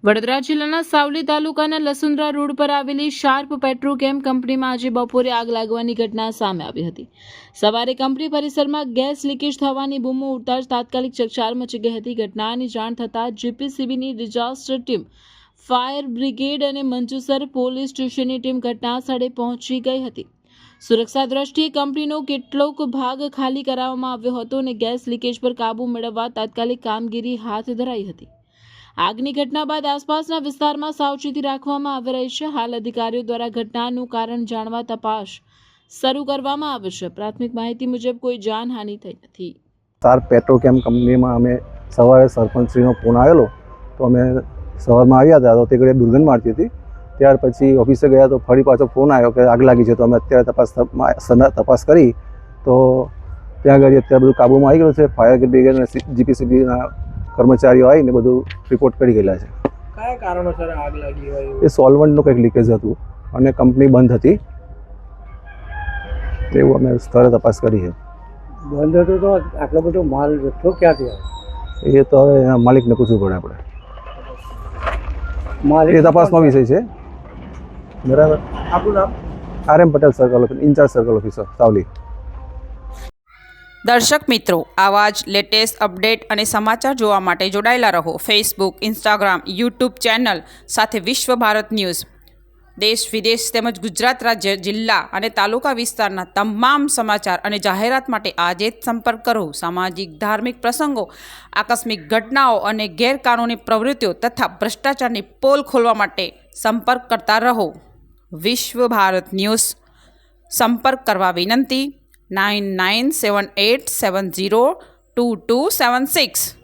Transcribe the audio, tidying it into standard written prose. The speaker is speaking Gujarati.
વડોદરા જિલ્લાના સાવલી તાલુકાના લસુંદરા રોડ પર આવેલી શાર્પ પેટ્રોકેમ કંપનીમાં આજે બપોરે આગ લાગવાની ઘટના સામે આવી હતી। સવારે કંપની પરિસરમાં ગેસ લીકેજ થવાની બૂમો ઉઠતા જ તાત્કાલિક ચકચાર મચી ગઈ હતી। ઘટનાની જાણ થતાં જીપીસીબીની ડિઝાસ્ટર ટીમ, ફાયર બ્રિગેડ અને મંજુસર પોલીસ સ્ટેશનની ટીમ ઘટના સ્થળે પહોંચી ગઈ હતી। સુરક્ષા દ્રષ્ટિએ કંપનીનો કેટલોક ભાગ ખાલી કરાવવામાં આવ્યો હતો અને ગેસ લીકેજ પર કાબૂ મેળવવા તાત્કાલિક કામગીરી હાથ ધરાઈ હતી। આગની ઘટના બાદ આસપાસના વિસ્તારમાં સાવચેતી રાખવામાં આવી રહી છે। હાલ અધિકારીઓ દ્વારા ઘટનાનું કારણ જાણવા તપાસ શરૂ કરવામાં આવી છે। પ્રાથમિક માહિતી મુજબ કોઈ જાનહાનિ થઈ નથી। શાર્પ પેટ્રોકેમ કંપનીમાં અમે સવારે સરપંચશ્રીનો ફોન આવેલો તો અમે સવારમાં આવ્યા હતા તો તે ઘડી દુર્ગંધ મારતી હતી। ત્યાર પછી ઓફિસે ગયા તો ફરી પાછો ફોન આવ્યો કે આગ લાગી છે। તો અમે અત્યારે તપાસ કરી તો ત્યાં આગળ અત્યારે બધું કાબૂમાં આવી ગયું છે। ફાયર બ્રિગેડ અને જીપીસીબીના કર્મચારીઓ આવીને બધું રિપોર્ટ કરી ગયેલા છે। કયા કારણોસર આગ લાગી હોય? એ સોલ્વન્ટનું કંઈક લીકેજ હતું અને કંપની બંધ હતી તેવું અમે સ્થળે તપાસ કરી છે। બંધ હતું તો આટલો બધો માલ જથ્થો ક્યાંથી આવે? એ તો હવે એના માલિકને પૂછવું પડે આપણે, એ તપાસનો વિષય છે। બરાબર। આપણું નામ? RM Patel circle incharge circle officer Savli. દર્શક મિત્રો, આવા જ લેટેસ્ટ અપડેટ અને સમાચાર જોવા માટે જોડાયેલા રહો ફેસબુક, ઇન્સ્ટાગ્રામ, યુટ્યુબ ચેનલ સાથે વિશ્વ ભારત ન્યૂઝ। દેશ વિદેશ તેમજ ગુજરાત રાજ્ય, જિલ્લા અને તાલુકા વિસ્તારના તમામ સમાચાર અને જાહેરાત માટે આજે જ સંપર્ક કરો। સામાજિક, ધાર્મિક પ્રસંગો, આકસ્મિક ઘટનાઓ અને ગેરકાનૂની પ્રવૃત્તિઓ તથા ભ્રષ્ટાચારની પોલ ખોલવા માટે સંપર્ક કરતા રહો। વિશ્વ ભારત ન્યૂઝ સંપર્ક કરવા વિનંતી 9978702276।